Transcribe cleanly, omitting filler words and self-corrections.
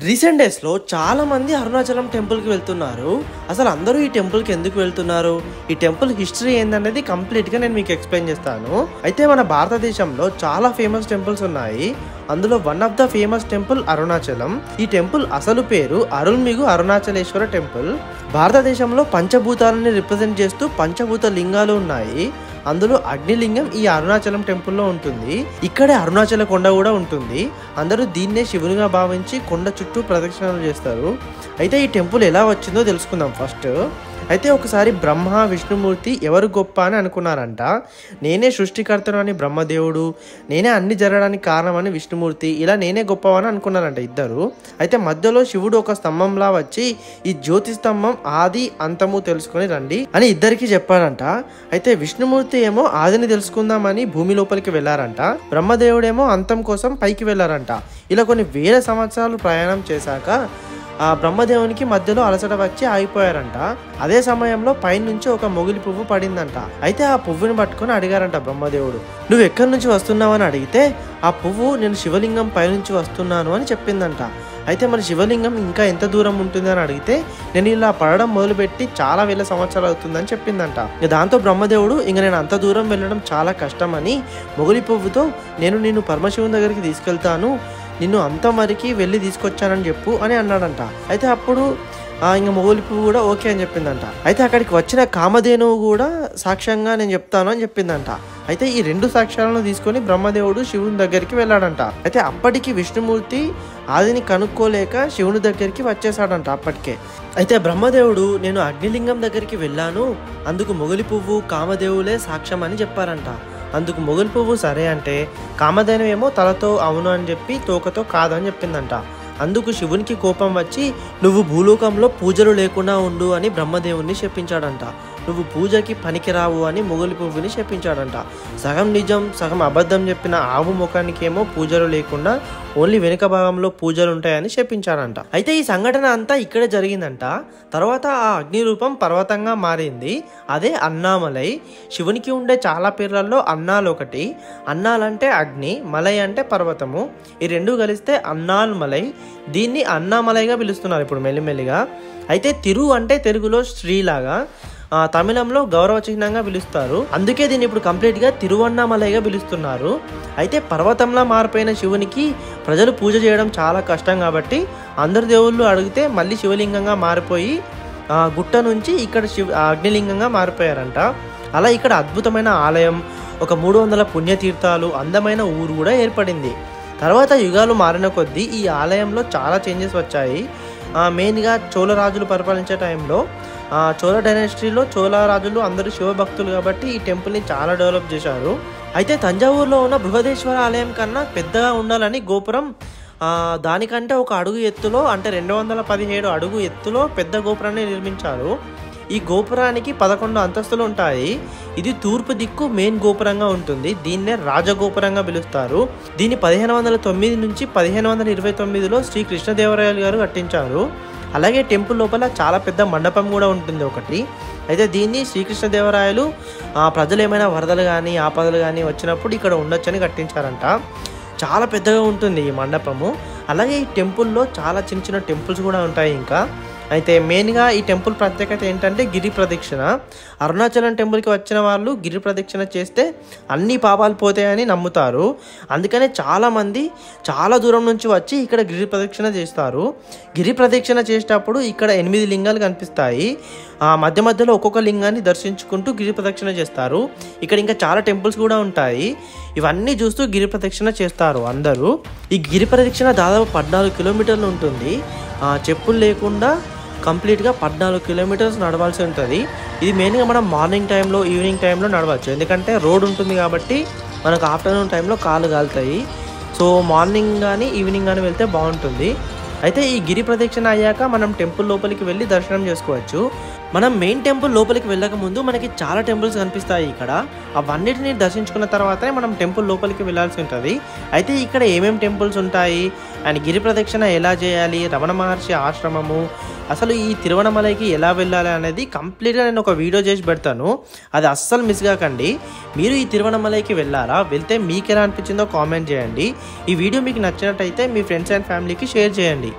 Recent డేస్లో చాలామంది అరుణాచలం టెంపుల్కి వెళ్తున్నారు. అసలు అందరూ ఈ టెంపుల్కి ఎందుకు వెళ్తున్నారు, ఈ టెంపుల్ హిస్టరీ ఏందనేది కంప్లీట్గా నేను మీకు ఎక్స్ప్లెయిన్ చేస్తాను. అయితే మన భారతదేశంలో చాలా ఫేమస్ టెంపుల్స్ ఉన్నాయి. అందులో one of the famous temple Arunachalam. ఈ టెంపుల్ అసలు పేరు అరుల్మిగు అరుణాచలేశ్వర టెంపుల్. భారతదేశంలో పంచభూతాలని రిప్రజెంట్ చేస్తూ పంచభూత లింగాలు ఉన్నాయి. అందులో అగ్నిలింగం ఈ అరుణాచలం టెంపుల్లో ఉంటుంది. ఇక్కడే అరుణాచల కొండ కూడా ఉంటుంది. అందరూ దీన్నే శివునిగా భావించి కొండ చుట్టూ ప్రదక్షిణలు చేస్తారు. అయితే ఈ టెంపుల్ ఎలా వచ్చిందో తెలుసుకుందాం ఫస్ట్. అయితే ఒకసారి బ్రహ్మ విష్ణుమూర్తి ఎవరు గొప్ప అని అనుకున్నారంట. నేనే సృష్టికర్తను అని బ్రహ్మదేవుడు, నేనే అన్ని జరగడానికి కారణమని విష్ణుమూర్తి, ఇలా నేనే గొప్పవని అనుకున్నారంట ఇద్దరు. అయితే మధ్యలో శివుడు ఒక స్తంభంలా వచ్చి ఈ జ్యోతి స్తంభం ఆది అంతము తెలుసుకొని రండి అని ఇద్దరికి చెప్పారంట. అయితే విష్ణుమూర్తి ఏమో ఆదిని తెలుసుకుందామని భూమి లోపలికి వెళ్ళారంట. బ్రహ్మదేవుడేమో అంతం కోసం పైకి వెళ్ళారంట. ఇలా కొన్ని వేల సంవత్సరాలు ప్రయాణం చేశాక ఆ బ్రహ్మదేవునికి మధ్యలో అలసట వచ్చి ఆగిపోయారంట. అదే సమయంలో పైనుంచి ఒక మొగిలి పువ్వు పడిందంట. అయితే ఆ పువ్వుని పట్టుకొని అడిగారంట బ్రహ్మదేవుడు, నువ్వు ఎక్కడి నుంచి వస్తున్నావు అని అడిగితే ఆ పువ్వు నేను శివలింగం పైనుంచి వస్తున్నాను అని చెప్పిందంట. అయితే మరి శివలింగం ఇంకా ఎంత దూరం ఉంటుంది అని అడిగితే నేను ఇలా పడడం మొదలుపెట్టి చాలా వేల సంవత్సరాలు అవుతుందని చెప్పిందంట. దాంతో బ్రహ్మదేవుడు నేను అంత దూరం వెళ్ళడం చాలా కష్టమని మొగిలి పువ్వుతో నేను పరమశివుని దగ్గరికి తీసుకెళ్తాను, నిన్ను అంత మరికి వెళ్ళి తీసుకొచ్చానని చెప్పు అని అన్నాడంట. అయితే అప్పుడు ఇంకా మొగిలి పువ్వు కూడా ఓకే అని చెప్పిందంట. అయితే అక్కడికి వచ్చిన కామధేనువు కూడా సాక్ష్యంగా నేను చెప్తాను అని చెప్పిందంట. అయితే ఈ రెండు సాక్ష్యాలను తీసుకొని బ్రహ్మదేవుడు శివుని దగ్గరికి వెళ్ళాడంట. అయితే అప్పటికి విష్ణుమూర్తి ఆదిని కనుక్కోలేక శివుని దగ్గరికి వచ్చేసాడంట అప్పటికే. అయితే బ్రహ్మదేవుడు నేను అగ్నిలింగం దగ్గరికి వెళ్ళాను, అందుకు మొగిలి పువ్వు కామదేవులే సాక్ష్యం అని చెప్పారంట. అందుకు మొగిలి పువ్వు సరే అంటే కామధేను ఏమో తలతో అవును అని చెప్పి తోకతో కాదని చెప్పిందంట. అందుకు శివునికి కోపం వచ్చి నువ్వు భూలోకంలో పూజలు లేకుండా ఉండు అని బ్రహ్మదేవుని శపించాడంట. నువ్వు పూజకి పనికిరావు అని మొగిలి పువ్వుని శపించాడంట. సగం నిజం సగం అబద్ధం చెప్పిన ఆవు ముఖానికి ఏమో పూజలు లేకుండా ఓన్లీ వెనుక భాగంలో పూజలు ఉంటాయని శపించాడంట. అయితే ఈ సంఘటన అంతా ఇక్కడే జరిగిందంట. తర్వాత ఆ అగ్ని రూపం పర్వతంగా మారింది. అదే అన్నామలై. శివునికి ఉండే చాలా పేర్లలో అన్నాలు ఒకటి. అన్నాలంటే అగ్ని, మలై అంటే పర్వతము. ఈ రెండు కలిస్తే అన్నాల్ మలై. దీన్ని అన్నామలైగా పిలుస్తున్నారు ఇప్పుడు మెల్లిమెల్లిగా. అయితే తిరు అంటే తెలుగులో శ్రీలాగా, తమిళంలో గౌరవ చిహ్నంగా పిలుస్తారు. అందుకే దీన్ని ఇప్పుడు కంప్లీట్గా తిరువన్నామలైగా పిలుస్తున్నారు. అయితే పర్వతంలా మారిపోయిన శివునికి ప్రజలు పూజ చేయడం చాలా కష్టం కాబట్టి అందరు దేవుళ్ళు అడిగితే మళ్ళీ శివలింగంగా మారిపోయి గుట్ట నుంచి ఇక్కడ అగ్నిలింగంగా మారిపోయారంట. అలా ఇక్కడ అద్భుతమైన ఆలయం, ఒక 300 పుణ్యతీర్థాలు, అందమైన ఊరు కూడా ఏర్పడింది. తర్వాత యుగాలు మారిన కొద్దీ ఈ ఆలయంలో చాలా చేంజెస్ వచ్చాయి. మెయిన్గా చోళ రాజులు పరిపాలించే టైంలో చోళ డైనాసిటీలో చోళ రాజులు అందరూ శివభక్తులు కాబట్టి ఈ టెంపుల్ని చాలా డెవలప్ చేశారు. అయితే తంజావూరులో ఉన్న బృహదేశ్వర ఆలయం కన్నా పెద్దగా ఉండాలని గోపురం దానికంటే ఒక అడుగు ఎత్తులో, అంటే 217 అడుగు ఎత్తులో పెద్ద గోపురాన్ని నిర్మించారు. ఈ గోపురానికి 11 అంతస్తులు ఉంటాయి. ఇది తూర్పు దిక్కు మెయిన్ గోపురంగా ఉంటుంది. దీన్నే రాజగోపురంగా పిలుస్తారు. దీన్ని 1509 నుంచి 1529లో శ్రీ కృష్ణదేవరాయలు గారు కట్టించారు. అలాగే టెంపుల్ లోపల చాలా పెద్ద మండపం కూడా ఉంటుంది ఒకటి. అయితే దీన్ని శ్రీకృష్ణదేవరాయలు ప్రజలు ఏమైనా వరదలు కానీ ఆపదలు కానీ వచ్చినప్పుడు ఇక్కడ ఉండొచ్చని కట్టించారంట. చాలా పెద్దగా ఉంటుంది ఈ మండపము. అలాగే ఈ టెంపుల్లో చాలా చిన్న చిన్న టెంపుల్స్ కూడా ఉంటాయి ఇంకా. అయితే మెయిన్గా ఈ టెంపుల్ ప్రత్యేకత ఏంటంటే గిరి ప్రదక్షిణ. అరుణాచలం టెంపుల్కి వచ్చిన వాళ్ళు గిరి ప్రదక్షిణ చేస్తే అన్ని పాపాలు పోతాయని నమ్ముతారు. అందుకనే చాలామంది చాలా దూరం నుంచి వచ్చి ఇక్కడ గిరి ప్రదక్షిణ చేస్తారు. గిరి ప్రదక్షిణ చేసేటప్పుడు ఇక్కడ 8 లింగాలు కనిపిస్తాయి. మధ్య మధ్యలో ఒక్కొక్క లింగాన్ని దర్శించుకుంటూ గిరి ప్రదక్షిణ చేస్తారు. ఇక్కడ ఇంకా చాలా టెంపుల్స్ కూడా ఉంటాయి. ఇవన్నీ చూస్తూ గిరి ప్రదక్షిణ చేస్తారు అందరూ. ఈ గిరి ప్రదక్షిణ దాదాపు 14 కిలోమీటర్లు ఉంటుంది. చెప్పులు లేకుండా కంప్లీట్గా 14 కిలోమీటర్స్ నడవాల్సి ఉంటుంది. ఇది మెయిన్గా మనం మార్నింగ్ టైంలో ఈవినింగ్ టైంలో నడవచ్చు, ఎందుకంటే రోడ్ ఉంటుంది కాబట్టి మనకు ఆఫ్టర్నూన్ టైంలో కాళ్ళు కాలుతాయి. సో మార్నింగ్ కానీ ఈవినింగ్ కానీ వెళ్తే బాగుంటుంది. అయితే ఈ గిరి ప్రదక్షిణ అయ్యాక మనం టెంపుల్ లోపలికి వెళ్ళి దర్శనం చేసుకోవచ్చు. మనం మెయిన్ టెంపుల్ లోపలికి వెళ్ళక ముందు మనకి చాలా టెంపుల్స్ కనిపిస్తాయి ఇక్కడ. అవన్నిటిని దర్శించుకున్న తర్వాతనే మనం టెంపుల్ లోపలికి వెళ్ళాల్సి ఉంటుంది. అయితే ఇక్కడ ఏమేమి టెంపుల్స్ ఉంటాయి అండ్ గిరి ప్రదక్షిణ ఎలా చేయాలి, రమణ మహర్షి ఆశ్రమము, అసలు ఈ తిరువణమలైకి ఎలా వెళ్ళాలి అనేది కంప్లీట్గా నేను ఒక వీడియో చేసి పెడతాను. అది అస్సలు మిస్ కాకండి. మీరు ఈ తిరువణమలైకి వెళ్ళారా, వెళ్తే మీకు ఎలా అనిపించిందో కామెంట్ చేయండి. ఈ వీడియో మీకు నచ్చినట్టయితే మీ ఫ్రెండ్స్ అండ్ ఫ్యామిలీకి షేర్ చేయండి.